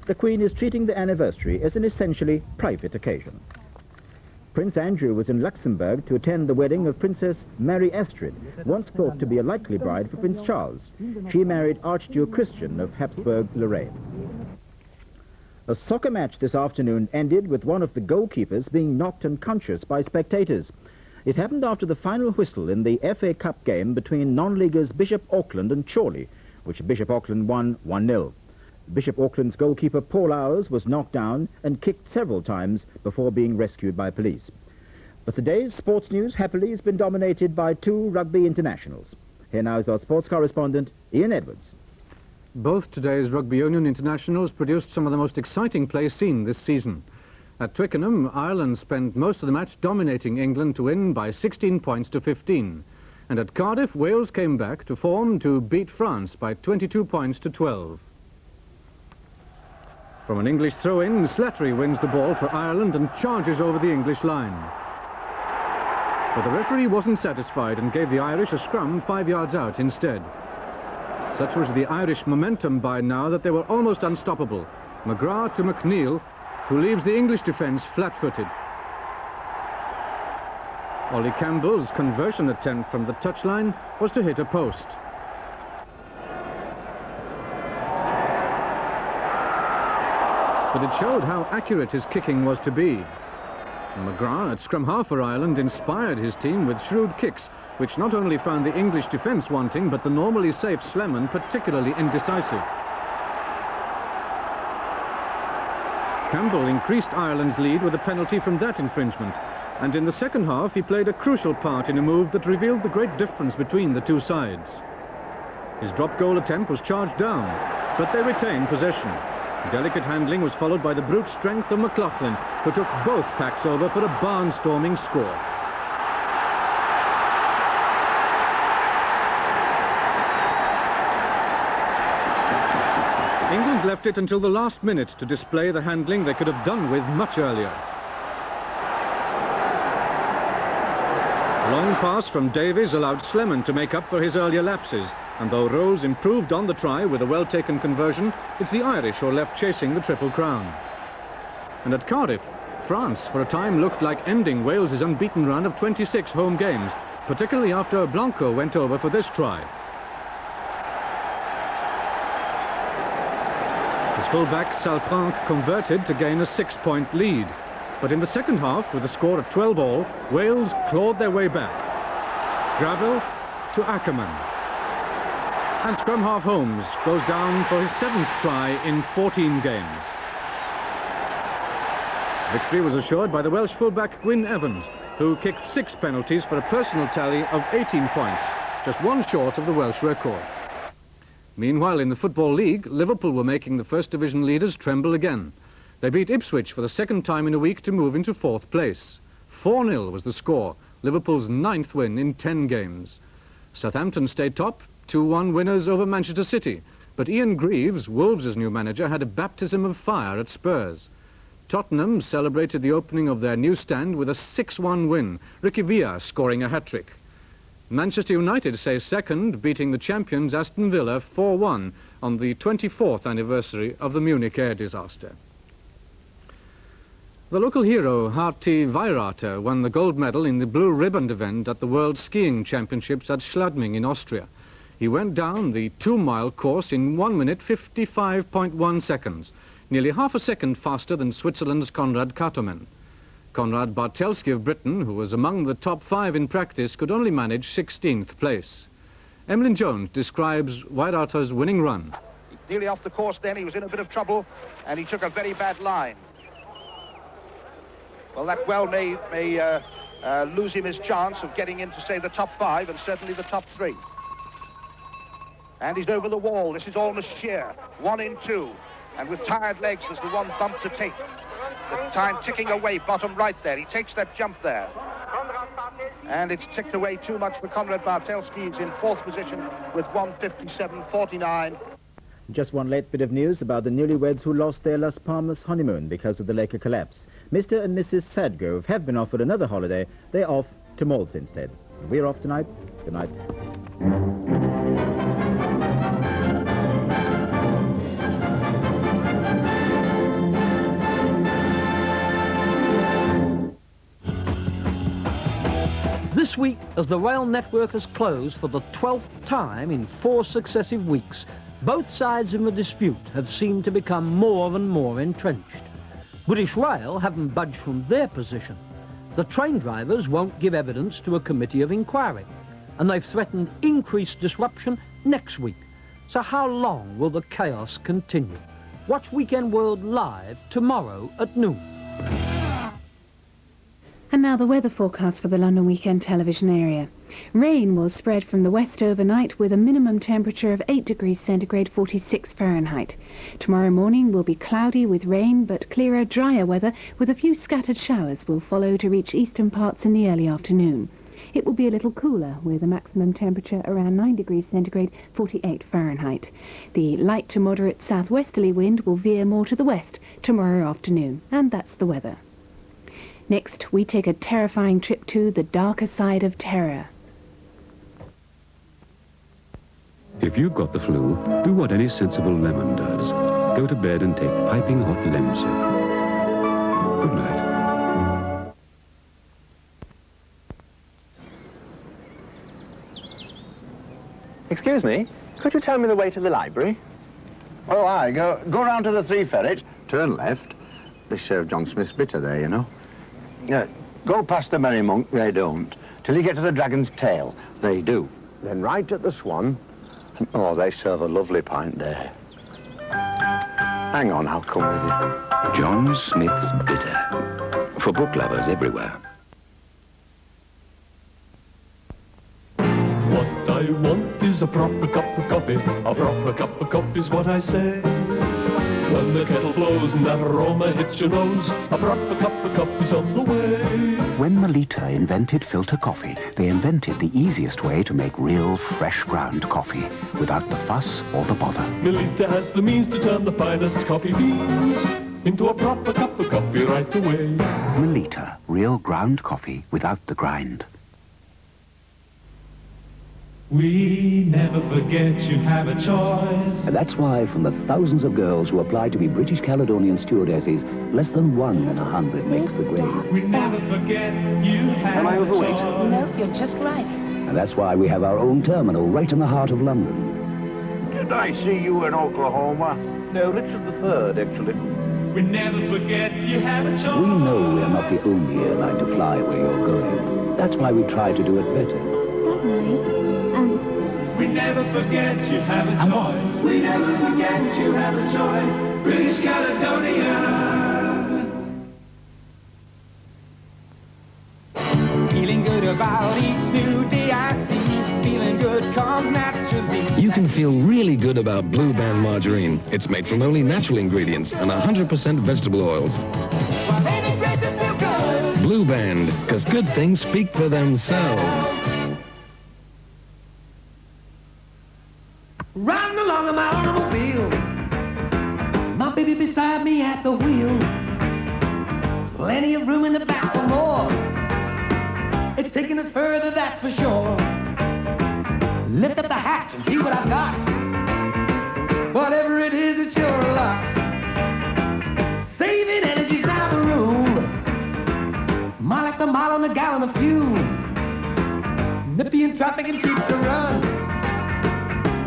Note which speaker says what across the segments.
Speaker 1: The Queen is treating the anniversary as an essentially private occasion. Prince Andrew was in Luxembourg to attend the wedding of Princess Mary Astrid, once thought to be a likely bride for Prince Charles. She married Archduke Christian of Habsburg-Lorraine. A soccer match this afternoon ended with one of the goalkeepers being knocked unconscious by spectators. It happened after the final whistle in the FA Cup game between non-leaguers Bishop Auckland and Chorley, which Bishop Auckland won 1-0. Bishop Auckland's goalkeeper Paul Owers was knocked down and kicked several times before being rescued by police. But the day's sports news, happily, has been dominated by two rugby internationals. Here now is our sports correspondent, Ian Edwards.
Speaker 2: Both today's Rugby Union internationals produced some of the most exciting play seen this season. At Twickenham, Ireland spent most of the match dominating England to win by 16 points to 15. And at Cardiff, Wales came back to form to beat France by 22 points to 12. From an English throw-in, Slattery wins the ball for Ireland and charges over the English line. But the referee wasn't satisfied and gave the Irish a scrum 5 yards out instead. Such was the Irish momentum by now that they were almost unstoppable. McGrath to McNeil, who leaves the English defence flat-footed. Ollie Campbell's conversion attempt from the touchline was to hit a post. But it showed how accurate his kicking was to be. McGrath, at scrum half for Ireland, inspired his team with shrewd kicks, which not only found the English defence wanting, but the normally safe Slemon particularly indecisive. Campbell increased Ireland's lead with a penalty from that infringement, and in the second half he played a crucial part in a move that revealed the great difference between the two sides. His drop goal attempt was charged down, but they retained possession. Delicate handling was followed by the brute strength of McLaughlin, who took both packs over for a barnstorming score. England left it until the last minute to display the handling they could have done with much earlier. A long pass from Davies allowed Slemon to make up for his earlier lapses, and though Rose improved on the try with a well-taken conversion, it's the Irish who are left chasing the Triple Crown. And at Cardiff, France for a time looked like ending Wales's unbeaten run of 26 home games, particularly after Blanco went over for this try. His fullback Salfranc converted to gain a 6-point lead. But in the second half, with a score of 12-all, Wales clawed their way back. Gravel to Ackerman. And scrum half Holmes goes down for his 7th try in 14 games. Victory was assured by the Welsh fullback Gwyn Evans, who kicked 6 penalties for a personal tally of 18 points, just one short of the Welsh record. Meanwhile, in the Football League, Liverpool were making the First Division leaders tremble again. They beat Ipswich for the second time in a week to move into 4th place. 4-0 was the score, Liverpool's 9th win in 10 games. Southampton stayed top, 2-1 winners over Manchester City. But Ian Greaves, Wolves' new manager, had a baptism of fire at Spurs. Tottenham celebrated the opening of their new stand with a 6-1 win, Ricky Villa scoring a hat-trick. Manchester United say second, beating the champions Aston Villa 4-1 on the 24th anniversary of the Munich air disaster. The local hero, Harti Weirater, won the gold medal in the blue ribbon event at the World Skiing Championships at Schladming in Austria. He went down the 2-mile course in 1 minute 55.1 seconds, nearly half a second faster than Switzerland's Konrad Katomen. Konrad Bartelski of Britain, who was among the top 5 in practice, could only manage 16th place. Emlyn Jones describes Weirater's winning run.
Speaker 3: Nearly off the course then, he was in a bit of trouble, and he took a very bad line. Well, that well may lose him his chance of getting into, say, the top 5 and certainly the top 3. And he's over the wall. This is almost sheer. 1 in 2. And with tired legs, there's the one bump to take. The time ticking away, bottom right there. He takes that jump there. And it's ticked away too much for Konrad Bartelski. He's in 4th position with 1:57.49.
Speaker 1: Just one late bit of news about the newlyweds who lost their Las Palmas honeymoon because of the Laker collapse. Mr. and Mrs. Sadgrove have been offered another holiday. They're off to Malta instead. We're off tonight. Good night.
Speaker 4: This week, as the rail network has closed for the 12th time in 4 successive weeks, both sides in the dispute have seemed to become more and more entrenched. British Rail haven't budged from their position. The train drivers won't give evidence to a committee of inquiry, and they've threatened increased disruption next week. So how long will the chaos continue? Watch Weekend World live tomorrow at noon.
Speaker 5: And now the weather forecast for the London weekend television area. Rain will spread from the west overnight with a minimum temperature of 8 degrees centigrade, 46 Fahrenheit. Tomorrow morning will be cloudy with rain, but clearer, drier weather with a few scattered showers will follow to reach eastern parts in the early afternoon. It will be a little cooler with a maximum temperature around 9 degrees centigrade, 48 Fahrenheit. The light to moderate southwesterly wind will veer more to the west tomorrow afternoon. And that's the weather. Next, we take a terrifying trip to the darker side of terror.
Speaker 6: If you've got the flu, do what any sensible lemon does. Go to bed and take piping hot Lemsip. Good night.
Speaker 7: Excuse me, could you tell me the way to the library?
Speaker 3: Oh, aye. Go round to the Three Ferrets, turn left. They serve John Smith's bitter there, you know. Go past the Merry Monk, they don't. Till you get to the Dragon's Tail, they do. Then right at the Swan. Oh, they serve a lovely pint there. Hang on, I'll come with you.
Speaker 8: John Smith's Bitter. For book lovers everywhere.
Speaker 9: What I want is a proper cup of coffee. A proper cup of coffee is what I say. When the kettle blows and that aroma hits your nose, a proper cup of coffee's on the way.
Speaker 10: When Melita invented filter coffee, they invented the easiest way to make real, fresh ground coffee without the fuss or the bother.
Speaker 9: Melita has the means to turn the finest coffee beans into a proper cup of coffee right away.
Speaker 10: Melita, real ground coffee without the grind.
Speaker 11: We never forget you have a choice.
Speaker 12: And that's why from the thousands of girls who apply to be British Caledonian stewardesses, less than 1 in 100 makes the grade.
Speaker 11: We never forget you have
Speaker 12: Am I overweight?
Speaker 13: No, you're just right.
Speaker 12: And that's why we have our own terminal right in the heart of London.
Speaker 14: Did I see you in Oklahoma? No, Richard III, actually.
Speaker 11: We never forget you have a choice.
Speaker 12: We know we're not the only airline to fly where you're going. That's why we try to do it better.
Speaker 11: We never forget you have a choice. We never forget you have a choice. British Caledonia.
Speaker 15: Feeling good about each new day I see. Feeling good comes naturally.
Speaker 16: You can feel really good about Blue Band margarine. It's made from only natural ingredients and 100% vegetable oils.
Speaker 15: Well, ain't it great to feel good?
Speaker 16: Blue Band, because good things speak for themselves.
Speaker 15: Riding along in my automobile, my baby beside me at the wheel. Plenty of room in the back for more. It's taking us further, that's for sure. Lift up the hatch and see what I've got. Whatever it is, it's sure a lot. Saving energy's now the rule. Mile after mile on a gallon of fuel. Nippy in traffic and cheap to run.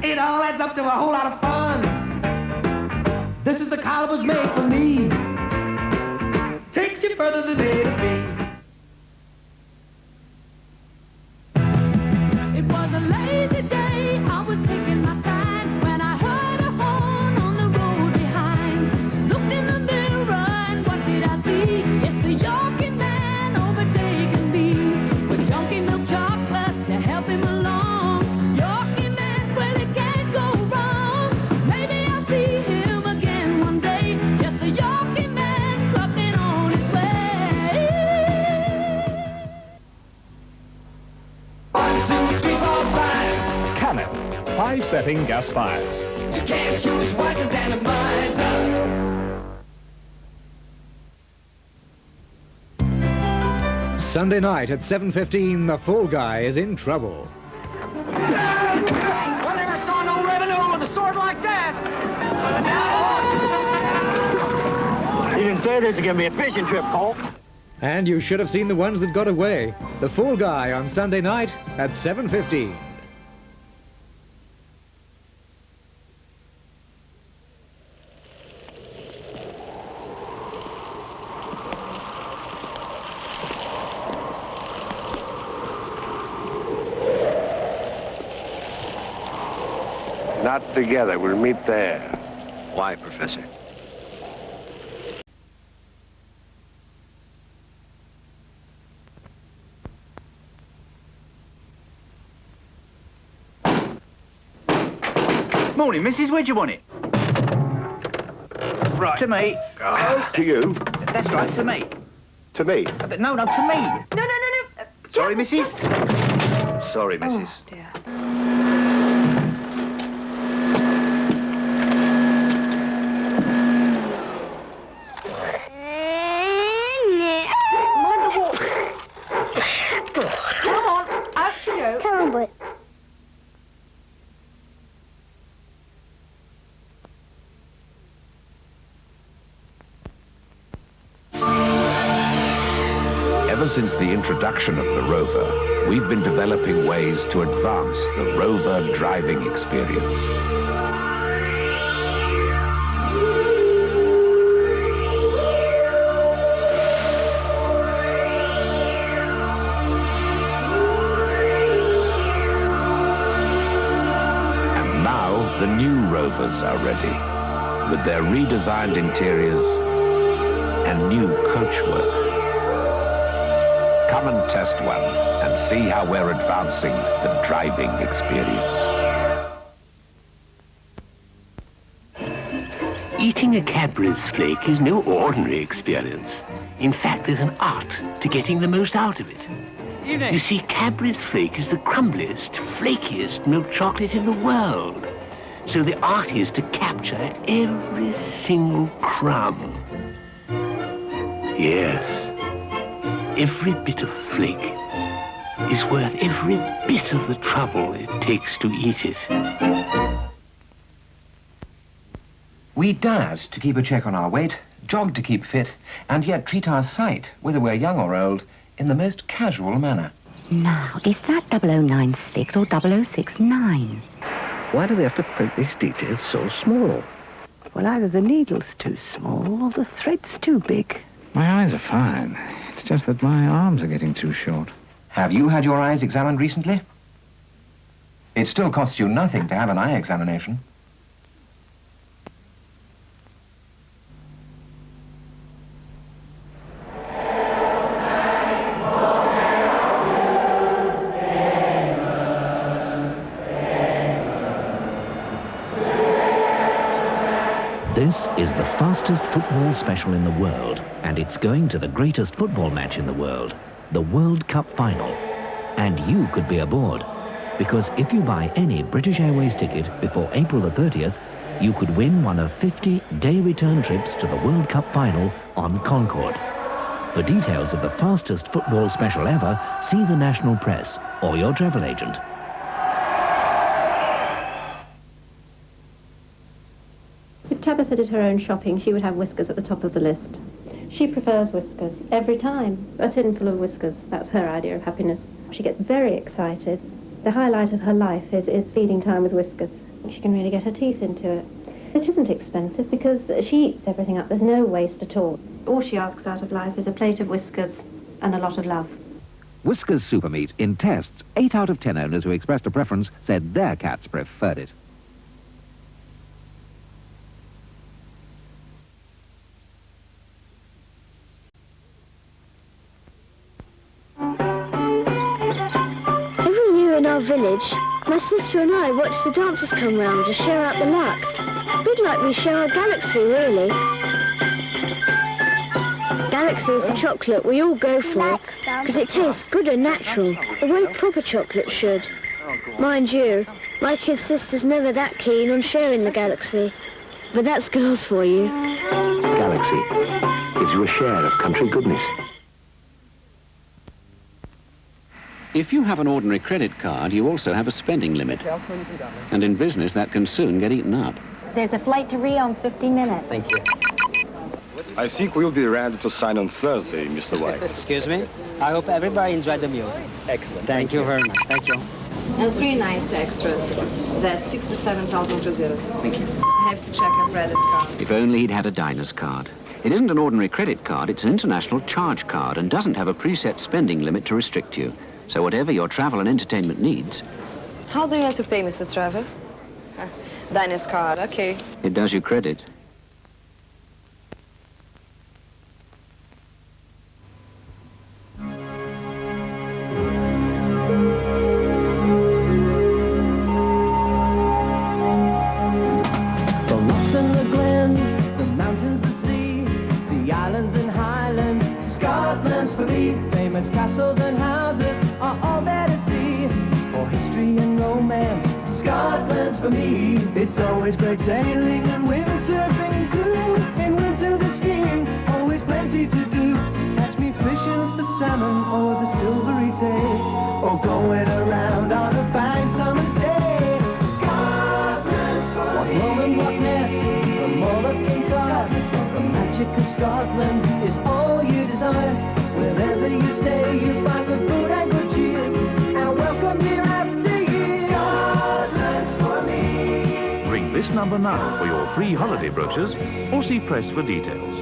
Speaker 15: It all adds up to a whole lot of fun. This is the car that was made for me. Takes you further than A to B.
Speaker 17: It was a lazy day, I was taking my time when I heard a horn on the road behind. Looked in the mirror and what did I see? It's the Yorkie man overtaking me. With junkie milk chocolate to help him along. Yorkie man, well, it can't go wrong. Maybe I'll see him again one day. Yes, the Yorkie man trucking on his way.
Speaker 11: 1, 2, 3, 4, 5.
Speaker 18: Cannon, 5-setting gas fires.
Speaker 11: You can't choose wiser than a miser.
Speaker 2: Sunday night at 7:15, the Fall Guy is in trouble.
Speaker 15: I never saw no revenue with a sword like that.
Speaker 14: You didn't say this is going to be a fishing trip, Colt.
Speaker 13: And you should have seen the ones that got away. The Fall Guy on Sunday night at 7:15.
Speaker 19: Not together. We'll meet there.
Speaker 8: Why, Professor?
Speaker 20: Morning, missus. Where'd you want it? Right. To me.
Speaker 19: To you?
Speaker 20: That's right, to me.
Speaker 19: To me?
Speaker 20: No, to me.
Speaker 17: No.
Speaker 20: Sorry, missus. Sorry, missus.
Speaker 17: Oh, dear. Come on, out you go.
Speaker 21: Come on, boy.
Speaker 10: Ever since the introduction of the rover, we've been developing ways to advance the rover driving experience. And now the new rovers are ready, with their redesigned interiors and new coachwork. Come and test one and see how we're advancing the driving experience.
Speaker 22: Eating a Cadbury's flake is no ordinary experience. In fact, there's an art to getting the most out of it. You see, Cadbury's flake is the crumbliest, flakiest milk chocolate in the world. So the art is to capture every single crumb. Yes. Every bit of flake is worth every bit of the trouble it takes to eat it.
Speaker 23: We diet to keep a check on our weight, jog to keep fit, and yet treat our sight, whether we're young or old, in the most casual manner.
Speaker 24: Now, is that 0096 or 0069?
Speaker 7: Why do they have to print these details so small?
Speaker 25: Well, either the needle's too small or the thread's too big.
Speaker 26: My eyes are fine. It's just that my arms are getting too short.
Speaker 23: Have you had your eyes examined recently? It still costs you nothing to have an eye examination.
Speaker 27: This is the fastest football special in the world, and it's going to the greatest football match in the world, the World Cup final. And you could be aboard, because if you buy any British Airways ticket before April the 30th, you could win one of 50 day return trips to the World Cup final on Concorde. For details of the fastest football special ever, see the national press or your travel agent.
Speaker 28: If Tabitha did her own shopping, she would have Whiskers at the top of the list. She prefers Whiskers every time. A tin full of Whiskers, that's her idea of happiness. She gets very excited. The highlight of her life is feeding time with Whiskers. She can really get her teeth into it. It isn't expensive because she eats everything up. There's no waste at all. All she asks out of life is a plate of Whiskers and a lot of love.
Speaker 27: Whiskers Super Meat, in tests, 8 out of 10 owners who expressed a preference said their cats preferred it.
Speaker 21: In our village, my sister and I watch the dancers come round to share out the luck. A bit like we share our galaxy, really. Galaxy is the chocolate we all go for, because it tastes good and natural, the way proper chocolate should. Mind you, my kid sister's never that keen on sharing the galaxy. But that's girls for you.
Speaker 10: Galaxy gives you a share of country goodness.
Speaker 8: If you have an ordinary credit card, you also have a spending limit. And in business, that can soon get eaten up.
Speaker 29: There's a flight to Rio in 50 minutes.
Speaker 8: Thank you.
Speaker 1: I think we'll be ready to sign on Thursday, Mr. White.
Speaker 3: Excuse me? I hope everybody enjoyed the meal. Excellent. Thank you very much. Thank you.
Speaker 4: And 3 nights extra. That's 67,000 euros.
Speaker 8: Thank you.
Speaker 4: I have to check a credit card.
Speaker 8: If only he'd had a diner's card. It isn't an ordinary credit card, it's an international charge card and doesn't have a preset spending limit to restrict you. So whatever your travel and entertainment needs,
Speaker 4: How do you want to pay, Mr. Travers? Diner's card, okay.
Speaker 8: it does you credit.
Speaker 15: The rocks and the glens, the mountains, the sea, the islands and highlands, Scotland's for me. Famous castles and houses are all there to see. For history and romance, Scotland's for me. It's always great sailing and windsurfing too. In winter the skiing, always plenty to do. Catch me fishing for salmon or the silvery tay, or going around on a fine summer's day. Scotland's for me. What Roman, what Ness, the Mull of Kintyre, the magic of Scotland is all you desire. Wherever you stay, you find good food and good cheer, and welcome year after year. Scotland's for me.
Speaker 14: Ring this number now for your free holiday brochures or see press for details.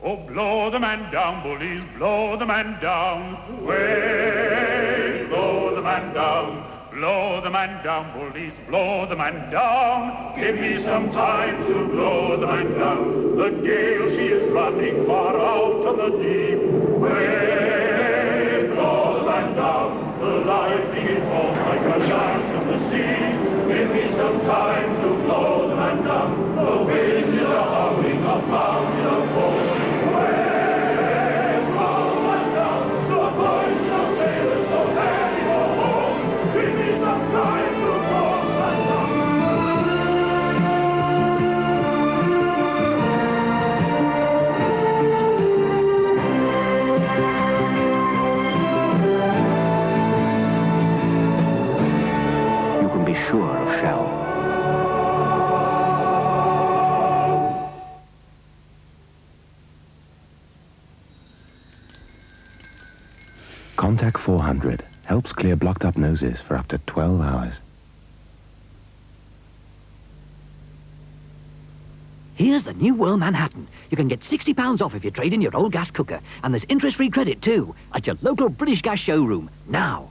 Speaker 11: Oh, blow the man down, bullies, blow the man down. Way, blow the man down. Blow the man down, bullies, blow the man down. Give me some time to blow the man down. The gale, she is running far out on the deep. Way, blow the man down. The lightning is forth like a lash of the sea. Give me some time to blow the man down. The wind is a howling, a mountain of foam. Way, blow the man down. The voice of sailors so heavy for home. Give me some time to blow the man down.
Speaker 10: You can be sure of Shell. Contact 400 helps clear blocked up noses for up to 12 hours.
Speaker 5: Here's the new World Manhattan. You can get £60 off if you trade in your old gas cooker. And there's interest-free credit too, at your local British Gas showroom, now.